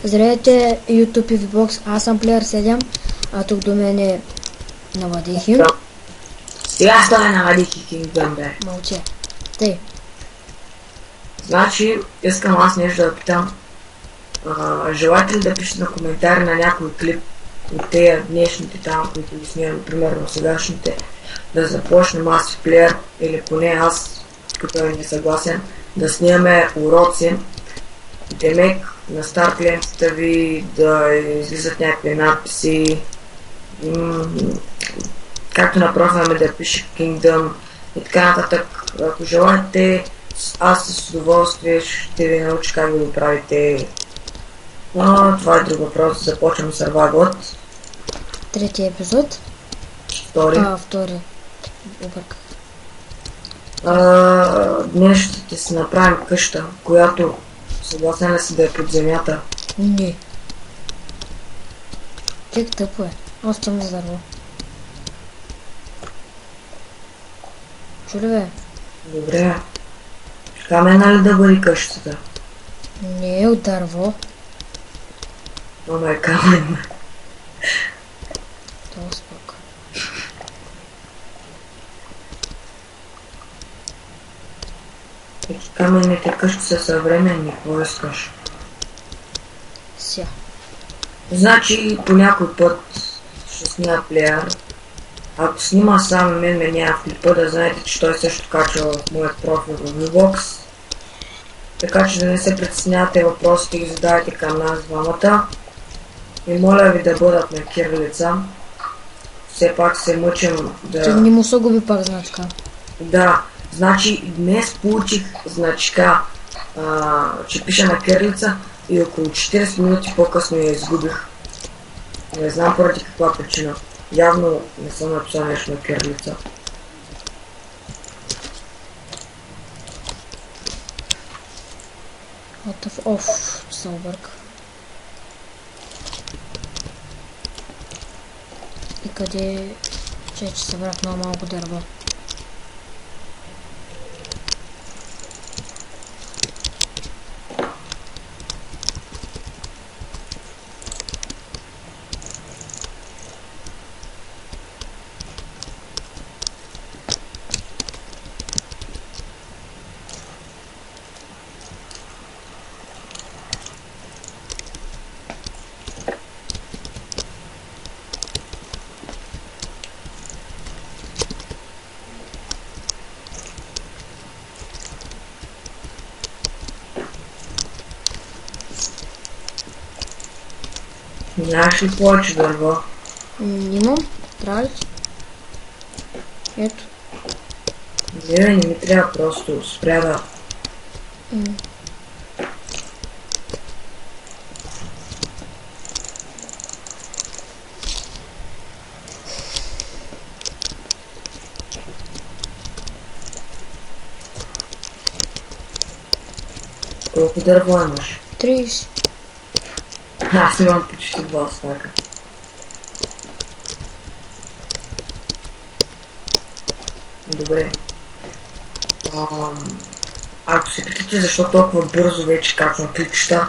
Здравейте, YouTube и VBOX, аз съм Player 7, а тук до мен е Навадихим. Сега стане Навадихи Kingdom, бе. Мълче. Тъй. Значи, искам аз нещо да питам. Желаете ли да пишете на коментари на някой клип от тези днешните там, които ги снимам, примерно сегашните, да започнем аз в Player, или поне аз, като е несъгласен, да снимаме уроци, демек на старт лентата ви да излизат някакви надписи, както на профила ми да пише Kingdom и така нататък. Ако желаете, аз с удоволствие ще ви науча как да го правите. Това е друг въпрос. Започвам Survival. Трети епизод. Втори. Втори. Обърках. Днес ще си направим къща, която съгласен ли си да е под земята? Не. Как тъпо е. Аз съм за дърво. Чули бе? Добре. Камена ли да бъде къщата? Не е от дърво. Ама е камен. Това спока. Каменните къщи са съвременни, какво искаш? Ся. Значи по някой път ще снима Player. Ако снима само мен ме няма в клипа, да знаете, че той също качва в моят профил в VBOX. Така че да не се притеснявате, въпросите ги задавайте към нас двамата. И моля ви да бъдат на кирилица. Все пак се мъчим да... Че не му се губи пак значка. Да, значи днес получих значка, че пиша на кирилица и около 40 минути по-късно я изгубих. Не знам поради каква причина. Явно не съм написал нещо на кирилица. Се обърка. И къде... че събрах много малко дърво. Нямаш ли повече дърво? Имам. Трябва ли? Ето. Не ми трябва, просто спря да... Колко дърво имаш? 30. Аз имам почти 2 стака. Добре. Ако се питате защо толкова бързо вече качвам клипчета,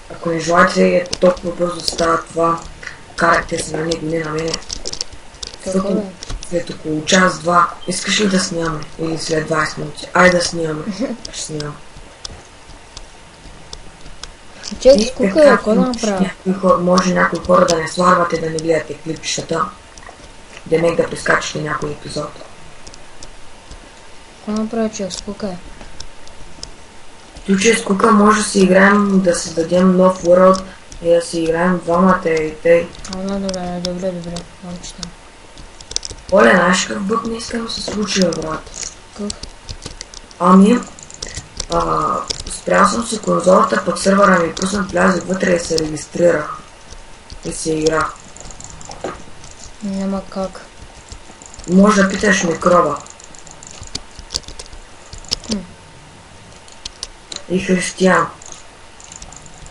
ако не желаете толкова бързо да става това, карайте се на него, не на мене. След около час-два, искаш ли да снимаме? Или след 20 минути? Айде да снимаме. Ще снимам. Чек, скука, какво да направя? Може някои хора да не сварвате, да не гледате клипчетата. Демек да прескачате някой епизод. Какво направя, човек, скука е? Случай скука може да си играем, да създадем нов world и да си играем двамата и тъй. Добре, научите. Оле, знаеш какъв бък не искам да се случи, брат? Какъв? Спрял съм си конзолата, пък сървъра ми пуснат, влязох вътре и се регистрирах. И се играх. Няма как. Може да питаш микроба. И Християн.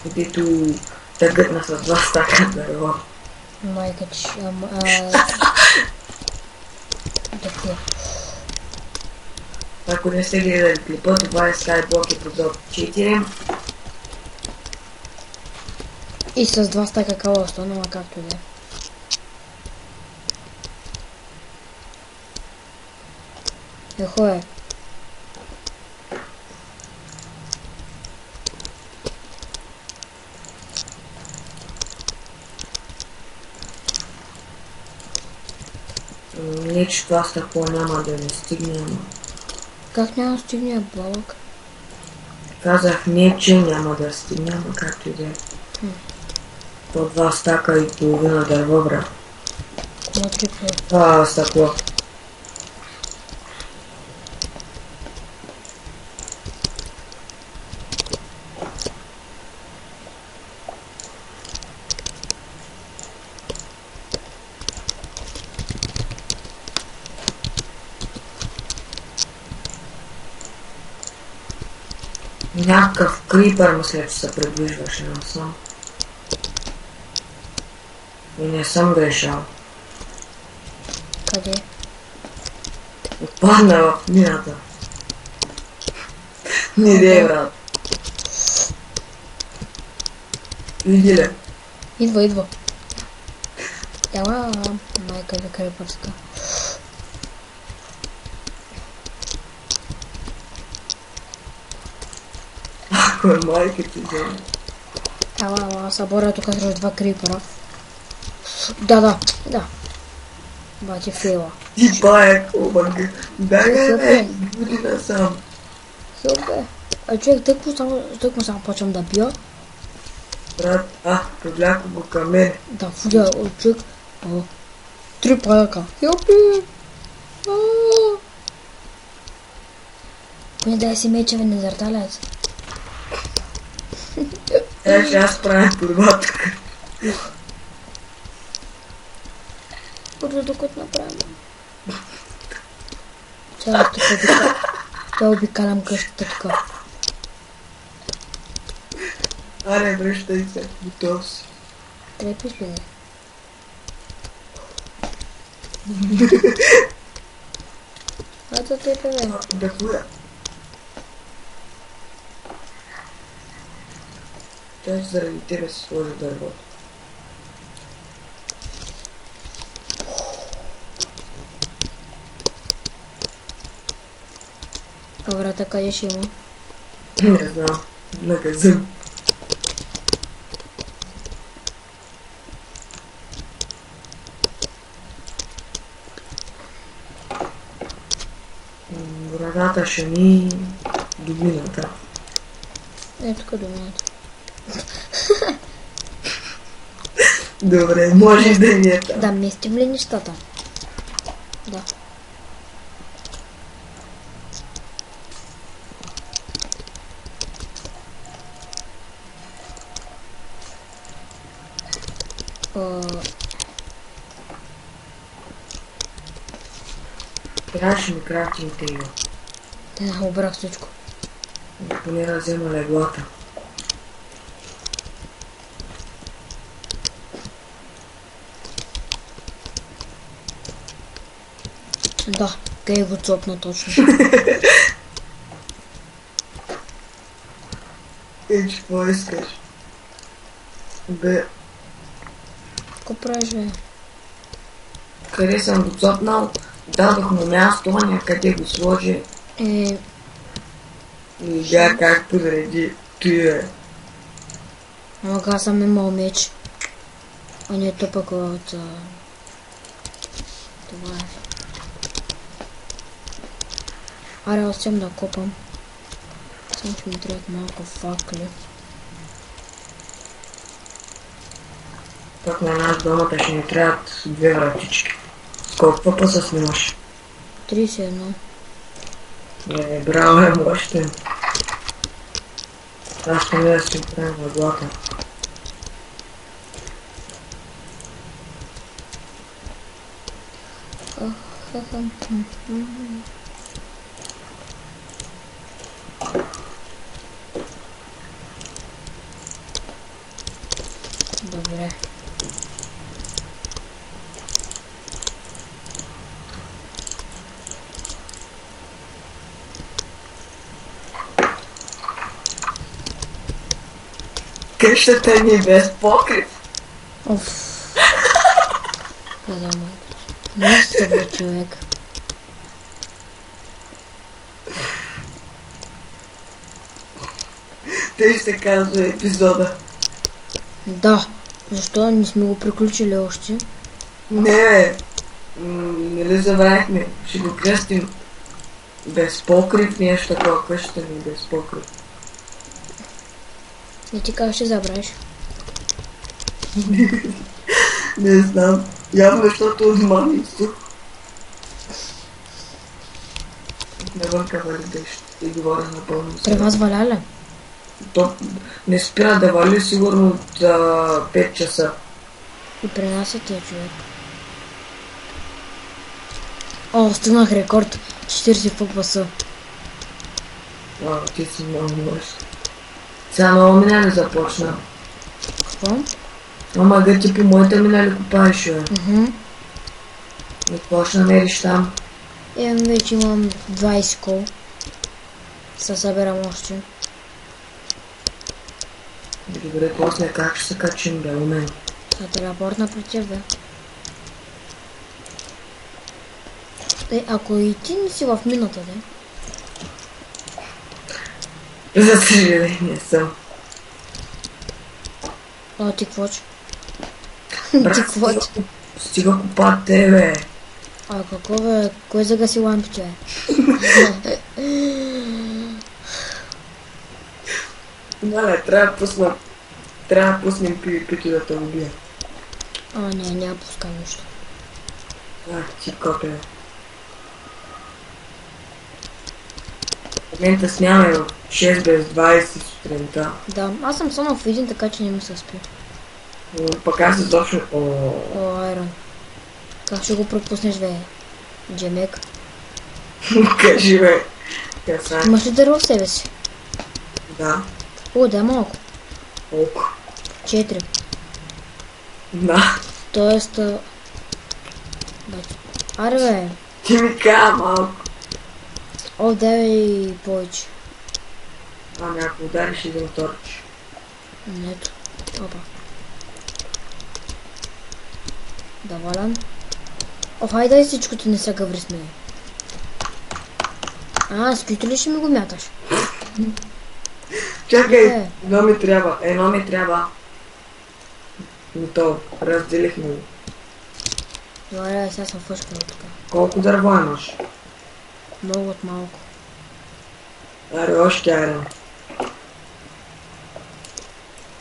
Дето тъгътна с 2 стака дърво. Майка че... Дъхне. Ако не сте гледали клипа, това е Skyblock епизод 4. И с 2 стака калоста, но както и да е. Ехо е. Не, че това стъкло няма да не стигне, ама. Как няма да стигне балък? Казах не, че няма да стигне, ама както и да е. По 2 стака и половина дърво, брат. Смотри, Стъкло. Някакъв крипър мисля, че се придвижваше насам. И не съм грешал. къде? Отпадна в мината. Не дей, брат. Види ли? Идва. Ела, майка ви крепърска. Ако е майка ти взема. Ела, съборя тук срещу 2 крипъра. Да. Бати фейла. Ти бая, кубанга. Бягай, буди насам. Хилбе. А човек, тъкмо само почвам да бия. Брат, привляко го към мен. Да, фудя от човек. 3 паяка. Хилбе. Поне дай си мечеве не зарталят. Ще аз правя турба тук. Бързо докато направим. Сега тук обикалям къщата тук. Аре, връщай се, готов си. Трепиш бе. Ето трепе бе. Да хуя. Той заради тебе си сложи дървото. А врата къде ще има? Не знам, на казъм. Вратата ще ми до мината. Е, тук до мината. Добре, може да ни е там. Да, местим ли нещата? Да. Трябваше ми крафтинг тейбъл. Обрах всичко. Поне да взема леглата. Да, къде го цопна точно. Че какво искаш? Бе, Какво правиш, бе? къде съм го цопнал, дадох му място, някъде го сложи Е, и видя как подреди тия. ама аз съм имал меч. А не тъпък от... Това е. Аре, осем да копам. Само ще ми трябват малко факли. Пак на нас домата ще ни трябват 2 вратички. Колко пъса снимаш? 31. Браво, мощен. Аз ще да си правим въглата. Добре. Къщата ни е без покрив. Оф. Къде ме? Нищо бе, човек. Те ще казва епизода. Да. Защо не сме го приключили още? Не, бе. Нали забравихме? Ще го кръстим без покрив, нещо такова, къщата ни без покрив. Не ти как ще забравиш? Не знам. Явно, защото от мамицу. Навънка вали дъжд и говоря напълно. При вас валя ли? То не спира да вали сигурно от 5 часа. И при нас е тия човек. О, стигнах рекорд. 40 фокуса. Ти си много лош. Сега много минали започна. Какво? Ама гъти по моята минали купаеш, бе. И какво ще намериш там? Вече имам 20 кол. Се съберам още. Добре, после как ще се качим, бе, у мен? Са телепортна при теб, бе. Ако и ти не си в мината, да? За съжаление съм. А ти какво че? Брат, Ти какво че? стига купат те, бе. А какво бе? Кой загаси лампите, бе? Не, трябва да пуснем PvP да те убия. Не, няма пускам нищо. Ти копе. В момента сняме в 6 без 20 сутринта. Да, аз съм само в един, така че не ми се спи. Пък аз изобщо... О, Айрон. Как ще го пропуснеш, бе? Джемек. Кажи, бе. Каса. Имаш ли дърво в себе си? Да. О, да, малко. Колко? 4. Да. Тоест... Аре, бе. Ти ми кажа малко. О, дай повече. Ако удариш един торч. Нето. Опа. Доволен. Хайде всичкото не се гъври с мен. Скрито ли ще ми го мяташ? Чакай, едно ми трябва. И то, разделихме го. Добре, сега съм фъшкал тук. Колко дърво имаш? Много от малко. Аре, още айрон.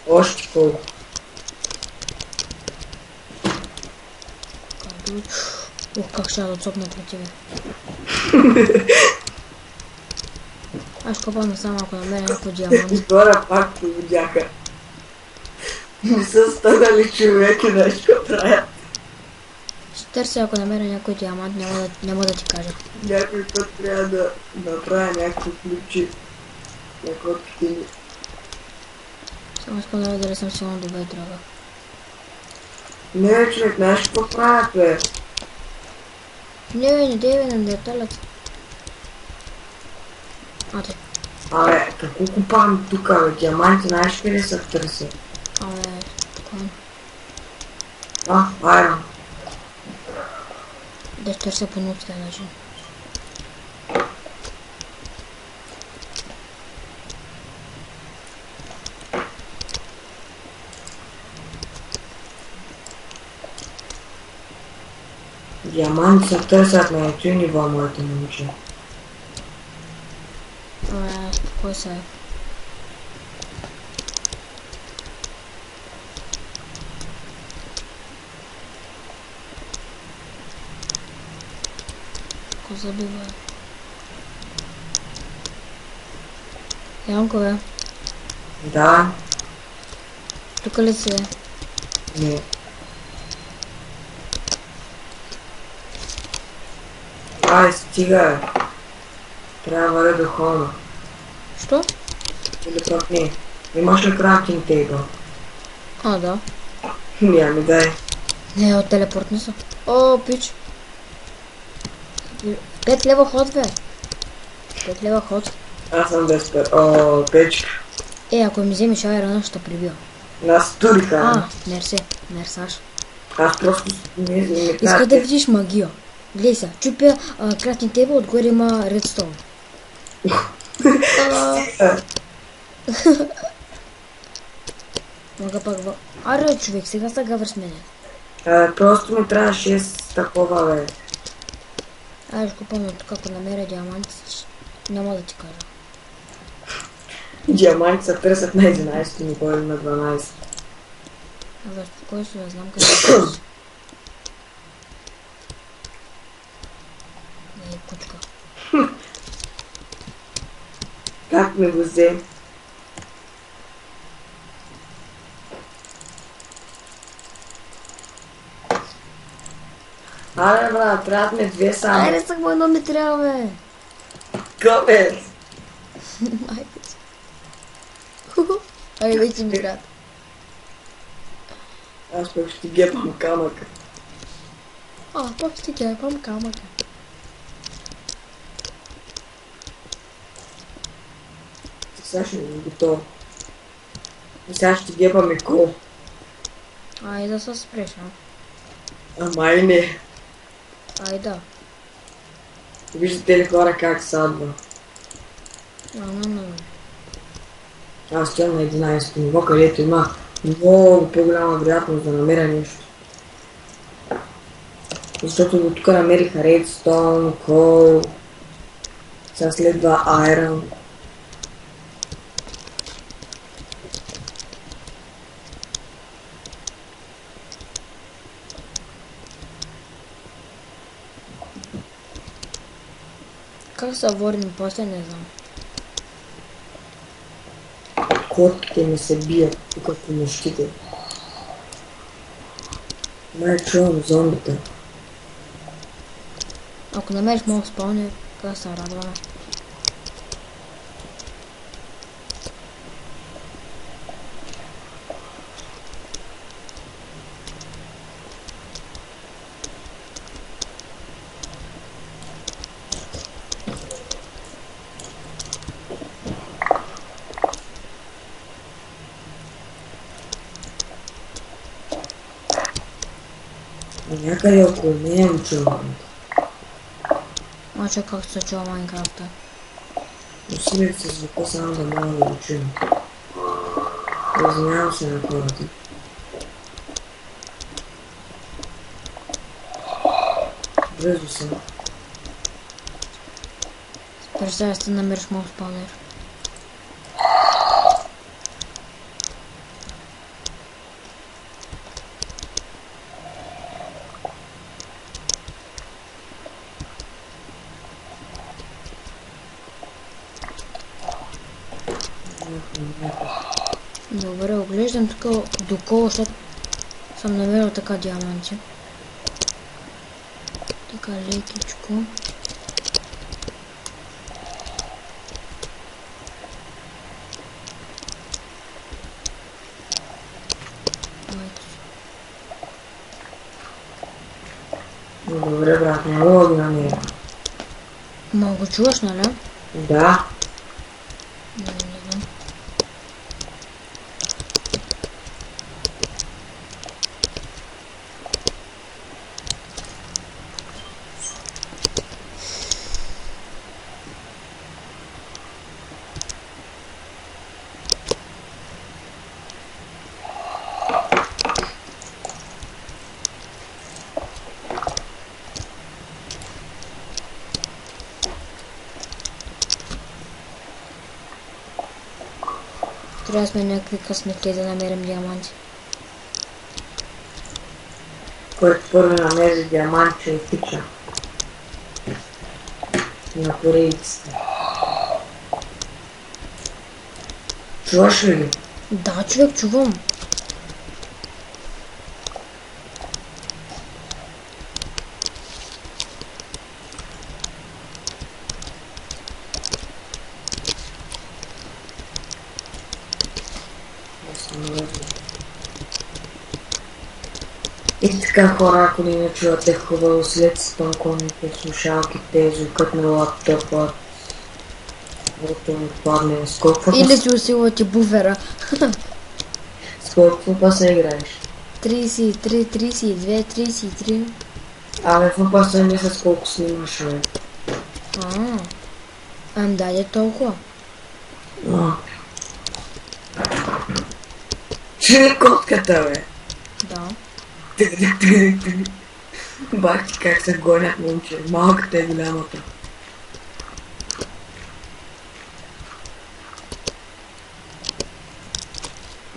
Още колко? Как ще да цопна при тебе. Аз копам само ако намеря някой диамант. Изгора пак поводяха. Не са станали човеки нещо правят. Ще търся ако намеря някой диамант, няма да ти кажа. Някой път трябва да направя някакви ключи. Някой птини. Само искам да видя дали съм сигурно добре драга. Не, човек, знаеш какво правят, бе? Не дей, не деталят. Ате. Абе, какво купам тука, бе? Диаманти, знаеш къде се търся? Спокойно. Айрон. Да ще търся по нутия начин. Диаманти се търсят на ето ниво, моето момиче. Спокой се. Ако забива. Янко, бе. Да. Тук ли си, бе? Не. Стига, бе. Трябва да вървя до хона. Що? Или пък не. Имаш ли крафтинг тейбъл? Да. Ами дай. Не, от телепортни са. О, пич. 5 лева ход, бе. 5 лева ход. Аз съм без печка. Ако ми вземеш айрона, ще прибия. Аз туриха. Мерсаш. Аз просто не Иска да видиш магия. Гледай сега, чупя крафтинг тейбъл, отгоре има редстоун. Мога пак Аре, човек, сега са гавър с мене. Просто ми трябва 6 такова, бе. Ай, ще купам от тук, ако намеря диаманти, няма да ти кажа. Диаманти се търсят на 11 ниво или на 12. Абе, спокой се, я знам къде е. Ей, кучка. Как ми го взе? Абе, брат, трябват ми 2 само. Айде, само едно ми трябва, бе. Копец! Айде. Ай, вече ми трябва. Аз пък ще гепам камъка. Пак ще гепам камъка. Сега ще ми готово. И сега ще гепам и кол. Ай, да се спреш, Ама и не. Ай, да. Виждате ли хора как садва? Аз стоя на 11 ниво, където има много по-голяма вероятност да намеря нещо. Защото до тук намерих редстоун, кол, сега следва айрон. Как се ворим после, не знам. Котките ми се бият тук по нощите. Май чувам зомбите. Ако намериш малко спални, как се радваме. Някъде около нея чувам. Мачо, как се чува Майнкрафта. Усилих се звука само да мога да го чуем. Извинявам се на хората. Бързо съм. Представя се да намериш малко спалнер. Добре, оглеждам тук доколо, защото съм намерил така диаманти. Така лекичко. Добре, брат, не мога да намеря. Ма го чуваш, нали? Да. Не знам. Трябва да сме някакви късметли да намерим диаманти. Който първо намери диамант, ще изтича. На корейците. Чуваш ли ги? Да, човек, чувам. И така хора, ако не чувате хубаво след спънконите, слушалките, звукът на лаптопа, който ми падне, скоква. Или си усилвате буфера. колко паса играеш? 33, 32, 33. Абе, в паса не с колко снимаш, бе. Ами даде толкова. А. Чули котката, бе. Да. Бахти как се гонят момче. Малката и голямата.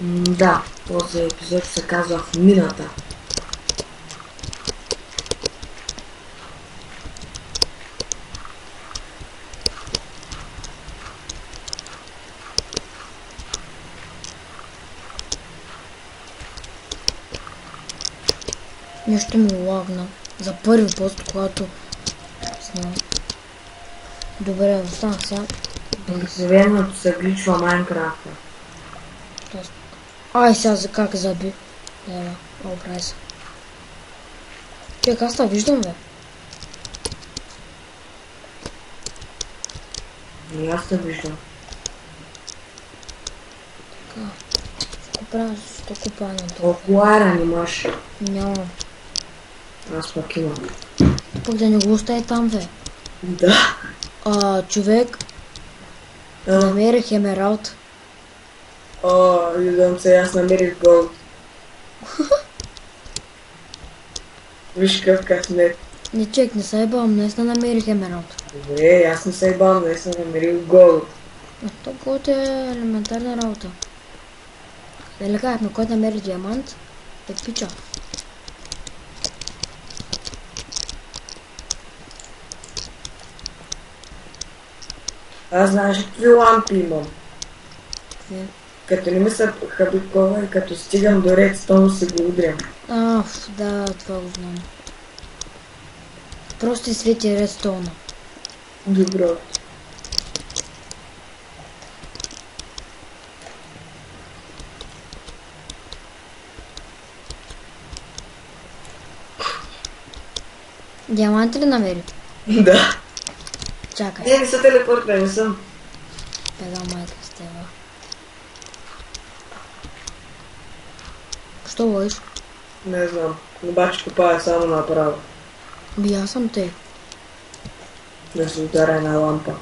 Да, този епизод се казва в мината. Нещо ми лагна. За първи път, когато снимам. Добре, останах сега. Обикновеното се гличва Майнкрафта. Ай, сега за как заби. Ева, оправи се. Чек, аз това виждам, бе. И аз те виждам. Така. Ще правя, ще купа на това. Колко айран имаш? Нямам. Аз пък имам. Пък да не го остави там, бе. Да. Човек, намерих емералд. Виждам се, аз намерих голд. Виж какъв късмет. Не чек, не се ебавам, наистина намерих емералд. Добре, аз не се ебавам, не съм намерил голд. Тук е елементарна работа. Нали казахме, който намери диамант, е пича. Аз знаеш какви лампи имам. Какви? Като не ми се хабикова и като стигам до редстоун се го удрям. Да, това го знам. Просто и свети редстоуна. Добро. Диамант ли намери? Да. Чакай. Не се телепортна, не съм. Пега майка с теба. Що лъж? Не знам. Обаче копая само направо. Аз съм тъй. Да се ударя една лампа.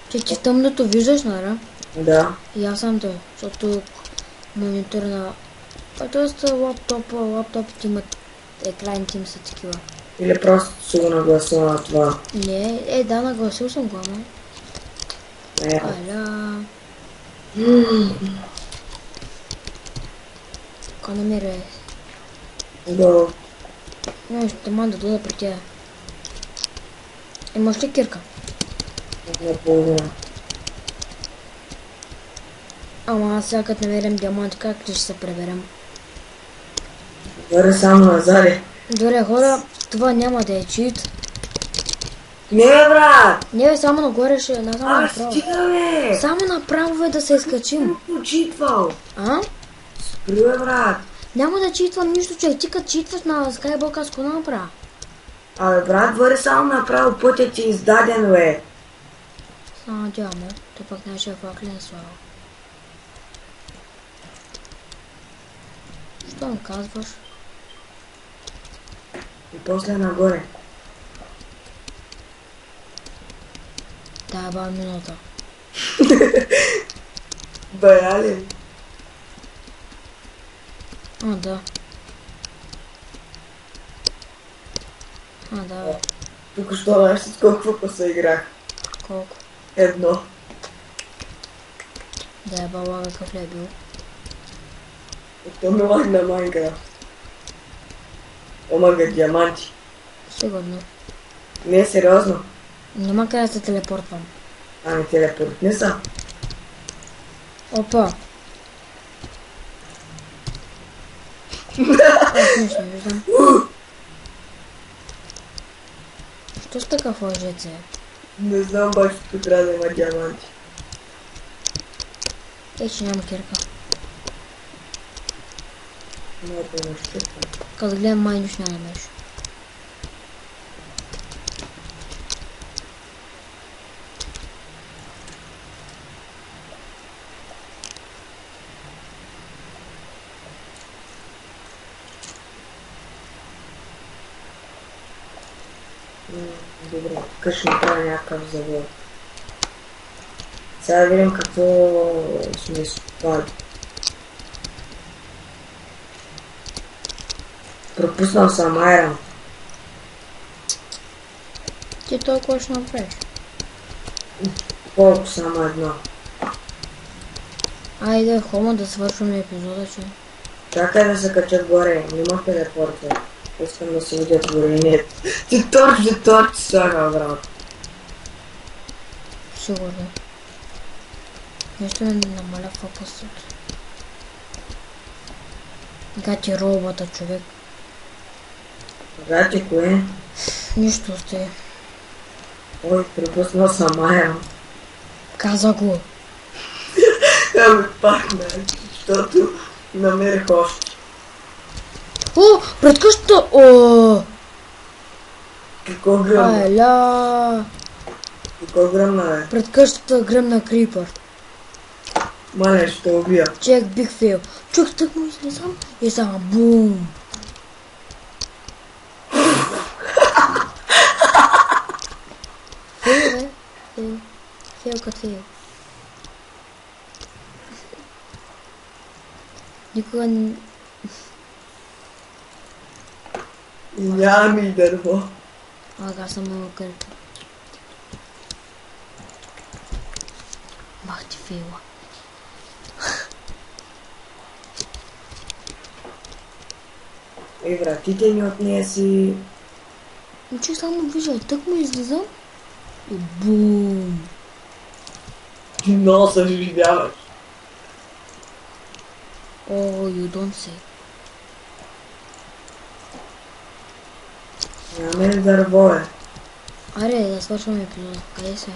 Ти тъмното виждаш, нали? Да. И аз съм тъй, защото монитор на... Тоест лаптопите имат, екраните им са такива. Или просто си го нагласил на това. Не, да, нагласил съм го, ама. Аля... Ка намеря. Да. Не, ще мога да дойда при тя. Имаш ли кирка? Наполовина. Ама аз сега като намерим диамант, как ли ще се преберем? Горе само назаде. Добре, хора, това няма да е чит. Не, брат! Не, бе, само нагоре ще, не само направо. Стига, бе! Само направо е да се изкачим. Почитвал. Спри, бе, брат! Няма да читвам нищо, че ти като читваш на Skyblock, аз го направя. Абе, брат, горе само направо пътят ти е издаден, бе. Надяваме, то пък нашия факлен слава. Що ми казваш? И после нагоре. Да, ба минута. Баяли. Да. Да. Тук що знаеш с колко паса играх? Колко? Едно. Да, баба, какъв ли е бил? То ми лагна Майнкрафт. Омага диаманти. Сигурно. Не, сериозно. Няма къде да се телепортвам. Ами телепортни са. Опа. Аз нищо не виждам. Що с такъв лъжец е? Не знам, баш тук трябва да има диаманти. Че няма кирка. Много нещета. Като гледам, май нищо не намериш. Добре, тук ще направя някакъв завод. Сега да видим какво сме изкопали. Пропуснал съм айрон. Ти толкова ще направиш. Колко само едно. Айде, хомо да свършваме епизода, че. Чакай да се качат горе, нема телепорта. Искам да се видят горе, нет. Ти торч сага, брат. Сигурно. Нещо ми намаля фокусът. Гати робота, човек. Гати кое? Нищо сте. Ой, пропуснал съм айрон. Каза го. Ами пак не, защото намерих още. О, пред къщата! О! Какво гръмна? Айля! Какво гръмна, бе? Пред къщата гръмна крипър. Мале, ще убия. Чек биг фейл. Чух так му излизам и само бум. Фейл, бе. Фейл. Фейл като фейл. Никога не... Няма ми дърво. Ага, съм много кърпа. Бах ти фейла. И вратите ми от нея си... Но че само виждай, так му излизам и бум. Много се живяваш. О, you don't say. Нямаме ли дърво, бе? Аре, да свършваме епизода. Къде се?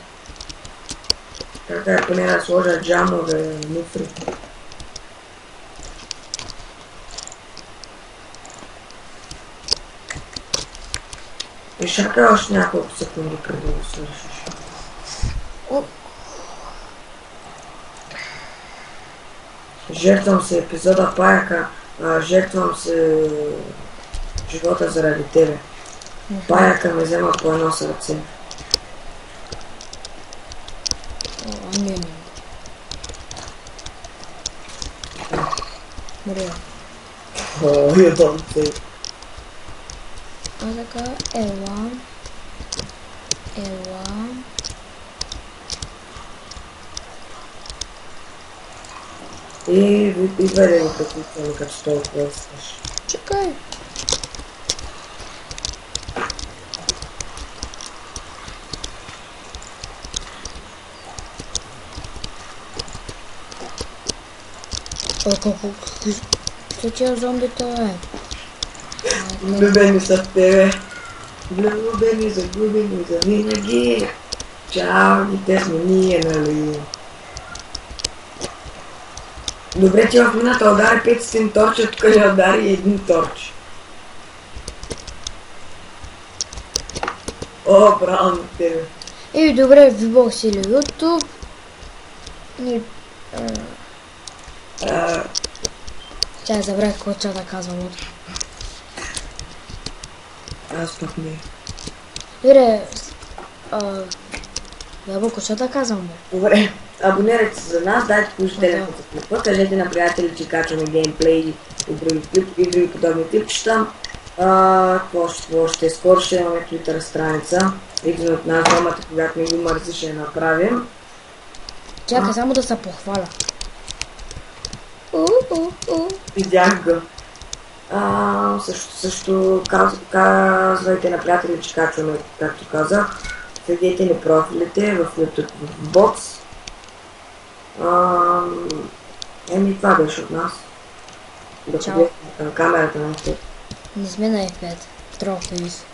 Чакай поне да сложа джамове, муфри. И чакай още няколко секунди преди да го свършиш. О, Жертвам се епизода Паяка, жертвам се живота заради тебе. Паяка ме взема по едно сърце. о, не. Моря. О, я дам те. А така, ела. И идвай да го приключвам, като толкова искаш. Чакай. О, колко... Ще тия зомбита, бе. Влюбени са в тебе. Влюбени, загубени за винаги. Чао, и те сме ние, нали? Добре, че в мината удари 500 торча, тук не удари един торч. О, браво на тебе. И добре, вибох си ли YouTube. И... Тя забравих какво ча да казвам от. Аз пък не. Добре, Ябълко, що да казвам, бе? Добре, абонирайте се за нас, дайте положителен за клипа, кажете на приятели, че качваме геймплей и други подобни клипчета. Какво ще скоро ще имаме Twitter страница. Един от нас двамата, когато не го мързи, ще я направим. Чакай само да се похваля. Видях го. Също казвайте на приятели, че качваме, както казах. Следете ни профилите в YouTube, в Box. Това беше от нас. Да погледнем към камерата на теб. Не сме на F5. Трофис.